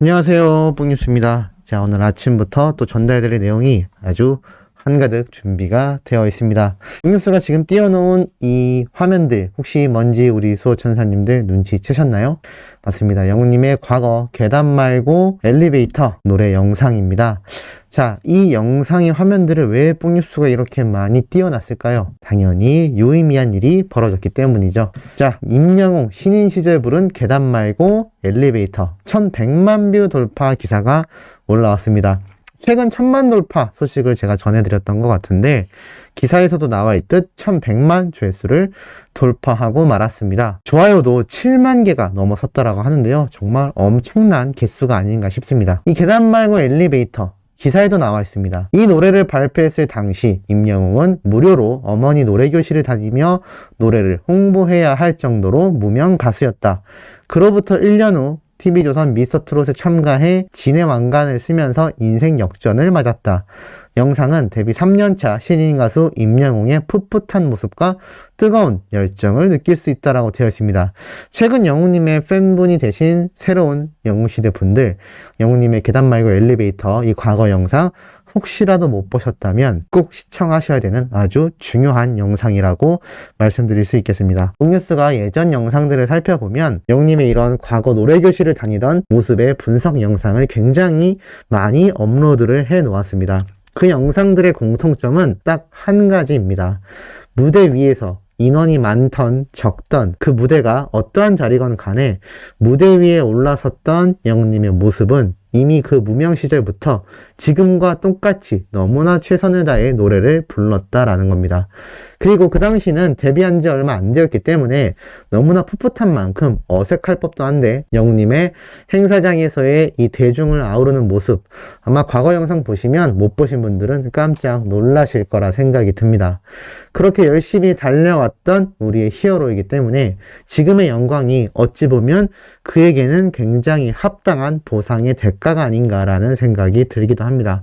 안녕하세요, 뽕뉴스입니다. 자, 오늘 아침부터 또 전달드릴 내용이 아주 한가득 준비가 되어 있습니다. 뽕뉴스가 지금 띄워놓은 이 화면들 혹시 뭔지 우리 수호천사님들 눈치채셨나요? 맞습니다. 영웅님의 과거 계단 말고 엘리베이터 노래 영상입니다. 자, 이 영상의 화면들을 왜 뽕뉴스가 이렇게 많이 띄워놨을까요? 당연히 유의미한 일이 벌어졌기 때문이죠. 자, 임영웅 신인 시절 부른 계단 말고 엘리베이터 1100만 뷰 돌파 기사가 올라왔습니다. 최근 1000만 돌파 소식을 제가 전해드렸던 것 같은데 기사에서도 나와 있듯 1100만 조회수를 돌파하고 말았습니다. 좋아요도 7만 개가 넘어섰다라고 하는데요. 정말 엄청난 개수가 아닌가 싶습니다. 이 계단 말고 엘리베이터 기사에도 나와 있습니다. 이 노래를 발표했을 당시 임영웅은 무료로 어머니 노래교실을 다니며 노래를 홍보해야 할 정도로 무명 가수였다. 그로부터 1년 후 TV조선 미스터트롯에 참가해 진의 왕관을 쓰면서 인생 역전을 맞았다. 영상은 데뷔 3년차 신인 가수 임영웅의 풋풋한 모습과 뜨거운 열정을 느낄 수 있다라고 되어 있습니다. 최근 영웅님의 팬분이 되신 새로운 영웅시대 분들, 영웅님의 계단 말고 엘리베이터 이 과거 영상 혹시라도 못 보셨다면 꼭 시청하셔야 되는 아주 중요한 영상이라고 말씀드릴 수 있겠습니다. 뽕뉴스가 예전 영상들을 살펴보면 영웅님의 이런 과거 노래교실을 다니던 모습의 분석 영상을 굉장히 많이 업로드를 해 놓았습니다. 그 영상들의 공통점은 딱 한 가지입니다. 무대 위에서 인원이 많던 적던 그 무대가 어떠한 자리건 간에 무대 위에 올라섰던 영웅님의 모습은 이미 그 무명 시절부터 지금과 똑같이 너무나 최선을 다해 노래를 불렀다라는 겁니다. 그리고 그 당시는 데뷔한 지 얼마 안 되었기 때문에 너무나 풋풋한 만큼 어색할 법도 한데 영웅님의 행사장에서의 이 대중을 아우르는 모습 아마 과거 영상 보시면 못 보신 분들은 깜짝 놀라실 거라 생각이 듭니다. 그렇게 열심히 달려왔던 우리의 히어로이기 때문에 지금의 영광이 어찌 보면 그에게는 굉장히 합당한 보상의 대가가 아닌가라는 생각이 들기도 합니다.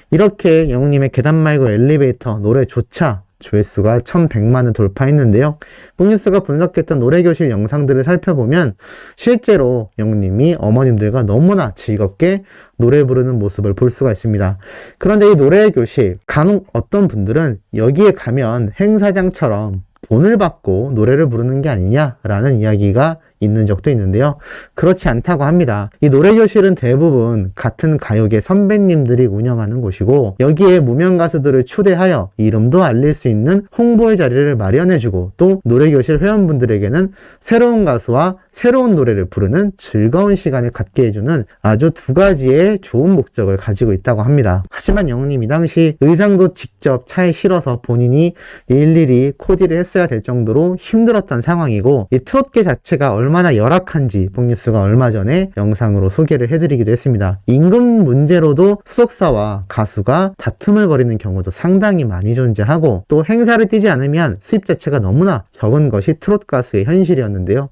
이렇게 영웅님의 계단 말고 엘리베이터 노래조차 조회수가 1100만을 돌파했는데요. 뽕뉴스가 분석했던 노래교실 영상들을 살펴보면 실제로 영웅님이 어머님들과 너무나 즐겁게 노래 부르는 모습을 볼 수가 있습니다. 그런데 이 노래교실 간혹 어떤 분들은 여기에 가면 행사장처럼 돈을 받고 노래를 부르는 게 아니냐라는 이야기가 있는 적도 있는데요. 그렇지 않다고 합니다. 이 노래교실은 대부분 같은 가요계 선배님들이 운영하는 곳이고 여기에 무명 가수들을 초대하여 이름도 알릴 수 있는 홍보의 자리를 마련해주고 또 노래교실 회원분들에게는 새로운 가수와 새로운 노래를 부르는 즐거운 시간을 갖게 해주는 아주 두 가지의 좋은 목적을 가지고 있다고 합니다. 하지만 영웅님 이 당시 의상도 직접 차에 실어서 본인이 일일이 코디를 했어야 될 정도로 힘들었던 상황이고 이 트롯계 자체가 얼마나 열악한지 뽕뉴스가 얼마 전에 영상으로 소개를 해드리기도 했습니다. 임금 문제로도 소속사와 가수가 다툼을 벌이는 경우도 상당히 많이 존재하고 또 행사를 뛰지 않으면 수입 자체가 너무나 적은 것이 트롯 가수의 현실이었는데요.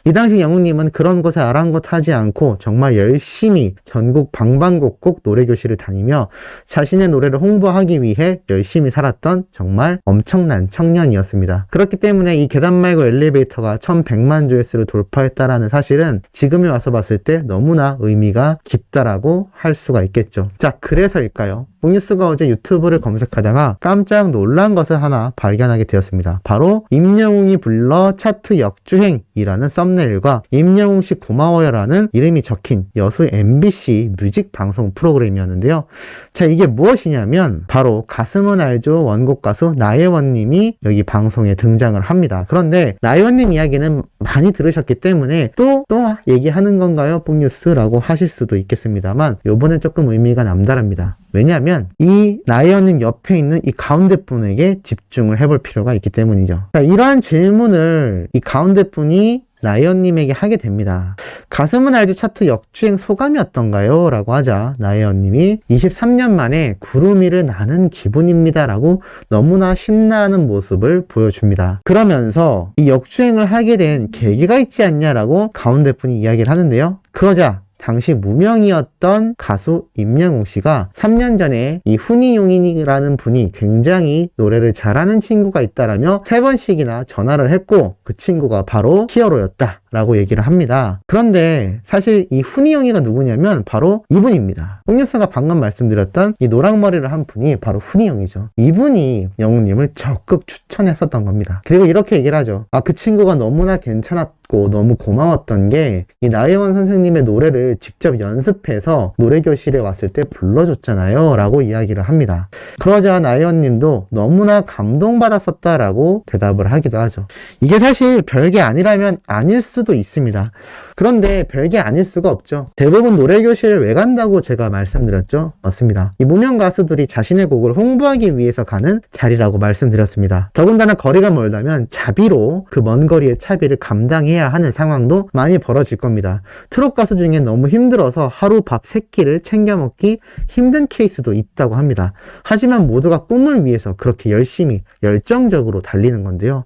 이 당시 영웅님은 그런 것에 아랑곳하지 않고 정말 열심히 전국 방방곡곡 노래교실을 다니며 자신의 노래를 홍보하기 위해 열심히 살았던 정말 엄청난 청년이었습니다. 그렇기 때문에 이 계단 말고 엘리베이터가 1100만 조회수를 돌파했다라는 사실은 지금에 와서 봤을 때 너무나 의미가 깊다라고 할 수가 있겠죠. 자, 그래서일까요? 뽕뉴스가 어제 유튜브를 검색하다가 깜짝 놀란 것을 하나 발견하게 되었습니다. 바로 임영웅이 불러 차트 역주행이라는 썸네일과 임영웅씨 고마워요라는 이름이 적힌 여수 MBC 뮤직 방송 프로그램이었는데요. 자, 이게 무엇이냐면 바로 가슴은 알죠 원곡 가수 나혜원님이 여기 방송에 등장을 합니다. 그런데 나혜원님 이야기는 많이 들으셨기 때문에 또 얘기하는 건가요? 뽕뉴스라고 하실 수도 있겠습니다만 요번엔 조금 의미가 남다릅니다. 왜냐하면 이 나혜원님 옆에 있는 이 가운데 분에게 집중을 해볼 필요가 있기 때문이죠. 자, 이러한 질문을 이 가운데 분이 나혜원님에게 하게 됩니다. 가슴은 알죠 차트 역주행 소감이 어떤가요? 라고 하자 나혜원님이 23년 만에 구름 위를 나는 기분입니다 라고 너무나 신나는 모습을 보여줍니다. 그러면서 이 역주행을 하게 된 계기가 있지 않냐라고 가운데 분이 이야기를 하는데요. 그러자 당시 무명이었던 가수 임영웅 씨가 3년 전에 이 훈이용인이라는 분이 굉장히 노래를 잘하는 친구가 있다라며 3번씩이나 전화를 했고 그 친구가 바로 히어로였다 라고 얘기를 합니다. 그런데 사실 이 훈이영이가 누구냐면 바로 이분입니다. 홍뉴스가 방금 말씀드렸던 이 노랑머리를 한 분이 바로 훈이영이죠. 이분이 영웅님을 적극 추천했었던 겁니다. 그리고 이렇게 얘기를 하죠. 그 친구가 너무나 괜찮았고 너무 고마웠던 게 이 나혜원 선생님의 노래를 직접 연습해서 노래교실에 왔을 때 불러줬잖아요 라고 이야기를 합니다. 그러자 나혜원 님도 너무나 감동받았었다라고 대답을 하기도 하죠. 이게 사실 별게 아니라면 아닐 수도 있습니다. 그런데 별게 아닐 수가 없죠. 대부분 노래교실을 왜 간다고 제가 말씀드렸죠? 맞습니다. 이 무명 가수들이 자신의 곡을 홍보하기 위해서 가는 자리라고 말씀드렸습니다. 더군다나 거리가 멀다면 자비로 그 먼 거리의 차비를 감당해야 하는 상황도 많이 벌어질 겁니다. 트롯 가수 중에 너무 힘들어서 하루 밥 3끼를 챙겨 먹기 힘든 케이스도 있다고 합니다. 하지만 모두가 꿈을 위해서 그렇게 열심히 열정적으로 달리는 건데요.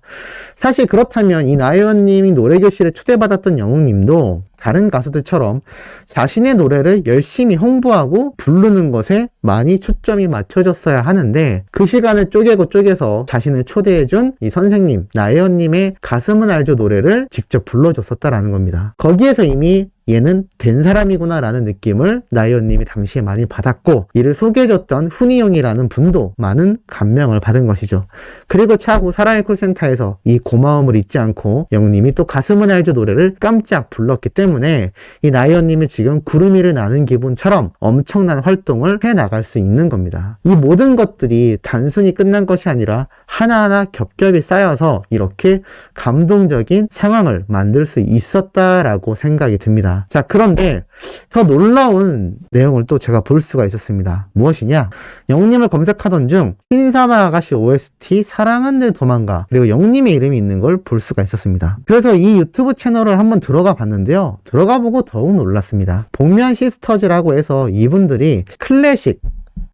사실 그렇다면 이 나혜원님이 노래교실에 초대받았던 영웅님도 다른 가수들처럼 자신의 노래를 열심히 홍보하고 부르는 것에 많이 초점이 맞춰졌어야 하는데 그 시간을 쪼개서 자신을 초대해준 이 선생님 나혜원님의 가슴은 알죠 노래를 직접 불러줬었다라는 겁니다. 거기에서 이미 얘는 된 사람이구나 라는 느낌을 나혜원님이 당시에 많이 받았고 이를 소개해줬던 훈이형이라는 분도 많은 감명을 받은 것이죠. 그리고 차후 사랑의 콜센터에서 이 고마움을 잊지 않고 영웅님이 또 가슴은 알죠 노래를 깜짝 불렀기 때문에 이 나혜원님이 지금 구름 위를 나는 기분처럼 엄청난 활동을 해나갈 수 있는 겁니다. 이 모든 것들이 단순히 끝난 것이 아니라 하나하나 겹겹이 쌓여서 이렇게 감동적인 상황을 만들 수 있었다라고 생각이 듭니다. 자, 그런데 더 놀라운 내용을 또 제가 볼 수가 있었습니다. 무엇이냐? 영웅님을 검색하던 중 흰사마 아가씨 OST 사랑은 늘 도망가 그리고 영웅님의 이름이 있는 걸 볼 수가 있었습니다. 그래서 이 유튜브 채널을 한번 들어가 봤는데요. 들어가 보고 더욱 놀랐습니다. 복면 시스터즈라고 해서 이분들이 클래식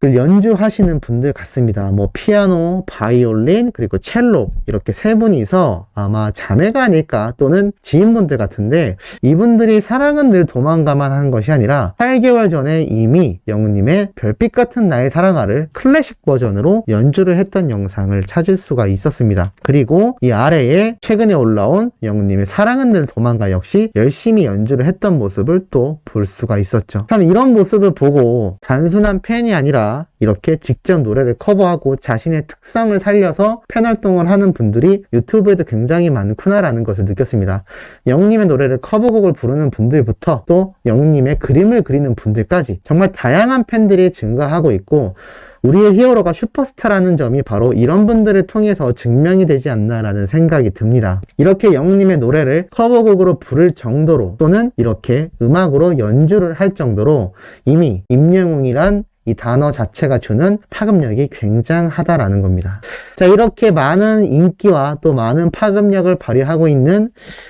연주하시는 분들 같습니다. 뭐 피아노, 바이올린, 그리고 첼로 이렇게 세 분이서 아마 자매가 아닐까 또는 지인분들 같은데 이분들이 사랑은 늘 도망가만 한 것이 아니라 8개월 전에 이미 영웅님의 별빛 같은 나의 사랑아를 클래식 버전으로 연주를 했던 영상을 찾을 수가 있었습니다. 그리고 이 아래에 최근에 올라온 영웅님의 사랑은 늘 도망가 역시 열심히 연주를 했던 모습을 또 볼 수가 있었죠. 참 이런 모습을 보고 단순한 팬이 아니라 이렇게 직접 노래를 커버하고 자신의 특성을 살려서 팬 활동을 하는 분들이 유튜브에도 굉장히 많구나라는 것을 느꼈습니다. 영웅님의 노래를 커버곡을 부르는 분들부터 또 영웅님의 그림을 그리는 분들까지 정말 다양한 팬들이 증가하고 있고 우리의 히어로가 슈퍼스타라는 점이 바로 이런 분들을 통해서 증명이 되지 않나라는 생각이 듭니다. 이렇게 영웅님의 노래를 커버곡으로 부를 정도로 또는 이렇게 음악으로 연주를 할 정도로 이미 임영웅이란 이 단어 자체가 주는 파급력이 굉장하다라는 겁니다. 자, 이렇게 많은 인기와 또 많은 파급력을 발휘하고 있는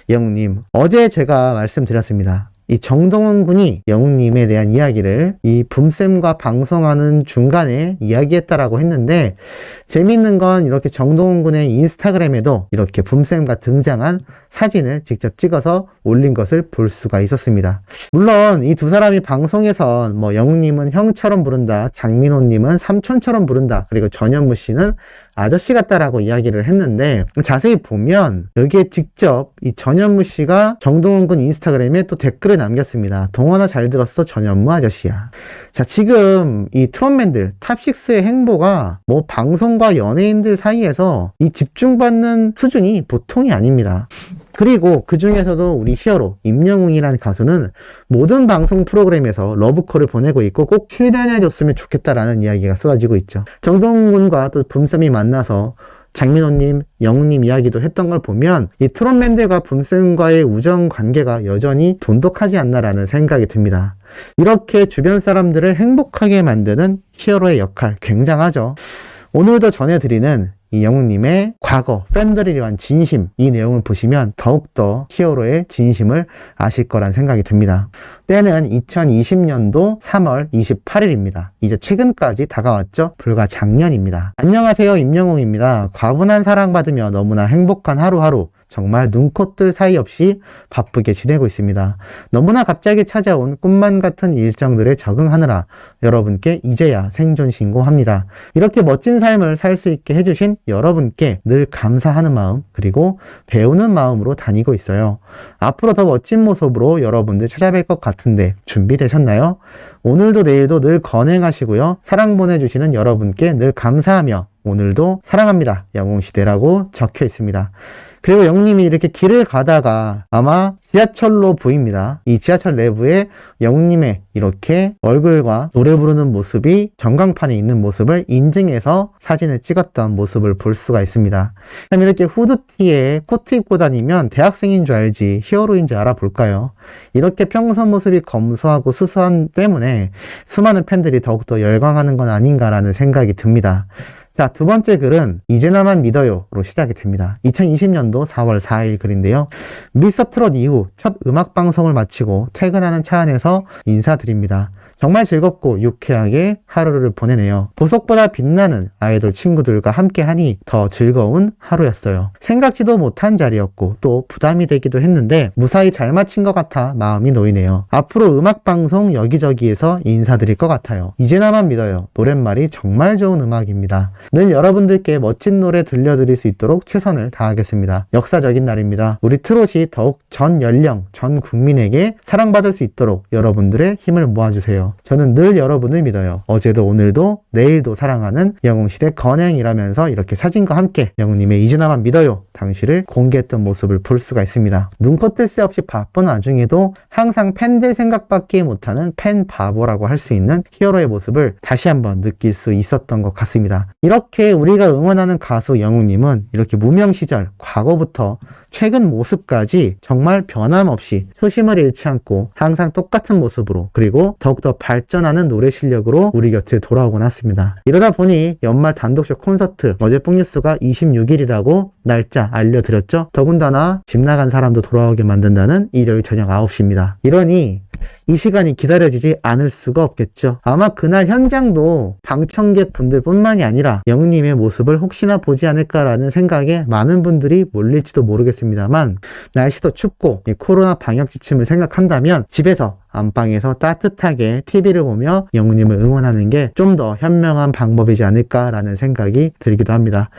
영웅님. 어제 제가 말씀드렸습니다. 이 정동원 군이 영웅님에 대한 이야기를 이 붐쌤과 방송하는 중간에 이야기했다라고 했는데 재밌는 건 이렇게 정동원 군의 인스타그램에도 이렇게 붐쌤과 등장한 사진을 직접 찍어서 올린 것을 볼 수가 있었습니다. 물론 이 두 사람이 방송에선 뭐 영웅님은 형처럼 부른다, 장민호님은 삼촌처럼 부른다, 그리고 전현무 씨는 아저씨 같다라고 이야기를 했는데 자세히 보면 여기에 직접 이 전현무 씨가 정동원 군 인스타그램에 또 댓글을 남겼습니다. 동원아 잘 들었어 전현무 아저씨야. 자, 지금 이 트롯맨들 탑6의 행보가 뭐 방송과 연예인들 사이에서 이 집중받는 수준이 보통이 아닙니다. 그리고 그 중에서도 우리 히어로 임영웅이라는 가수는 모든 방송 프로그램에서 러브콜을 보내고 있고 꼭 출연해줬으면 좋겠다라는 이야기가 쏟아지고 있죠. 정동훈 군과 또 붐쌤이 만나서 장민호님, 영웅님 이야기도 했던 걸 보면 이 트롯맨들과 붐쌤과의 우정 관계가 여전히 돈독하지 않나라는 생각이 듭니다. 이렇게 주변 사람들을 행복하게 만드는 히어로의 역할 굉장하죠. 오늘도 전해드리는 이 영웅님의 과거, 팬들을 위한 진심, 이 내용을 보시면 더욱더 히어로의 진심을 아실 거란 생각이 듭니다. 때는 2020년도 3월 28일입니다. 이제 최근까지 다가왔죠? 불과 작년입니다. 안녕하세요, 임영웅입니다. 과분한 사랑받으며 너무나 행복한 하루하루 정말 눈코뜰 사이 없이 바쁘게 지내고 있습니다. 너무나 갑자기 찾아온 꿈만 같은 일정들에 적응하느라 여러분께 이제야 생존 신고합니다. 이렇게 멋진 삶을 살 수 있게 해주신 여러분께 늘 감사하는 마음 그리고 배우는 마음으로 다니고 있어요. 앞으로 더 멋진 모습으로 여러분들 찾아뵐 것 같은데 준비되셨나요? 오늘도 내일도 늘 건행하시고요. 사랑 보내주시는 여러분께 늘 감사하며 오늘도 사랑합니다. 영웅시대라고 적혀 있습니다. 그리고 영웅님이 이렇게 길을 가다가 아마 지하철로 보입니다. 이 지하철 내부에 영웅님의 이렇게 얼굴과 노래 부르는 모습이 전광판에 있는 모습을 인증해서 사진을 찍었던 모습을 볼 수가 있습니다. 그럼 이렇게 후드티에 코트 입고 다니면 대학생인 줄 알지 히어로인 줄 알아볼까요? 이렇게 평소 모습이 검소하고 수수한 때문에 수많은 팬들이 더욱더 열광하는 건 아닌가라는 생각이 듭니다. 자, 두 번째 글은 이제나만 믿어요로 시작이 됩니다. 2020년도 4월 4일 글인데요. 미스터트롯 이후 첫 음악방송을 마치고 퇴근하는 차 안에서 인사드립니다. 정말 즐겁고 유쾌하게 하루를 보내네요. 보석보다 빛나는 아이돌 친구들과 함께하니 더 즐거운 하루였어요. 생각지도 못한 자리였고 또 부담이 되기도 했는데 무사히 잘 마친 것 같아 마음이 놓이네요. 앞으로 음악방송 여기저기에서 인사드릴 것 같아요. 이제나만 믿어요. 노랫말이 정말 좋은 음악입니다. 늘 여러분들께 멋진 노래 들려드릴 수 있도록 최선을 다하겠습니다. 역사적인 날입니다. 우리 트롯이 더욱 전 연령, 전 국민에게 사랑받을 수 있도록 여러분들의 힘을 모아주세요. 저는 늘 여러분을 믿어요. 어제도 오늘도 내일도 사랑하는 영웅시대 건행이라면서 이렇게 사진과 함께 영웅님의 이제나만 믿어요 당시를 공개했던 모습을 볼 수가 있습니다. 눈코 뜰 새 없이 바쁜 와중에도 항상 팬들 생각밖에 못하는 팬 바보라고 할 수 있는 히어로의 모습을 다시 한번 느낄 수 있었던 것 같습니다. 이렇게 우리가 응원하는 가수 영웅님은 이렇게 무명 시절 과거부터 최근 모습까지 정말 변함없이 초심을 잃지 않고 항상 똑같은 모습으로 그리고 더욱더 발전하는 노래 실력으로 우리 곁에 돌아오곤 했습니다. 이러다 보니 연말 단독쇼 콘서트 어제 뽕뉴스가 26일이라고 날짜 알려드렸죠. 더군다나 집 나간 사람도 돌아오게 만든다는 일요일 저녁 9시입니다. 이러니 이 시간이 기다려지지 않을 수가 없겠죠. 아마 그날 현장도 방청객 분들 뿐만이 아니라 영웅님의 모습을 혹시나 보지 않을까라는 생각에 많은 분들이 몰릴지도 모르겠습니다만 날씨도 춥고 코로나 방역 지침을 생각한다면 집에서 안방에서 따뜻하게 TV를 보며 영웅님을 응원하는 게 좀 더 현명한 방법이지 않을까라는 생각이 들기도 합니다.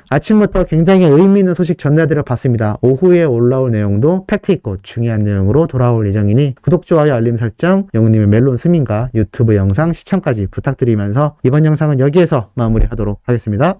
아침부터 굉장히 의미 있는 소식 전달드려 봤습니다. 오후에 올라올 내용도 팩트있고 중요한 내용으로 돌아올 예정이니 구독, 좋아요, 알림 설정, 영웅님의 멜론 스밍과 유튜브 영상 시청까지 부탁드리면서 이번 영상은 여기에서 마무리하도록 하겠습니다.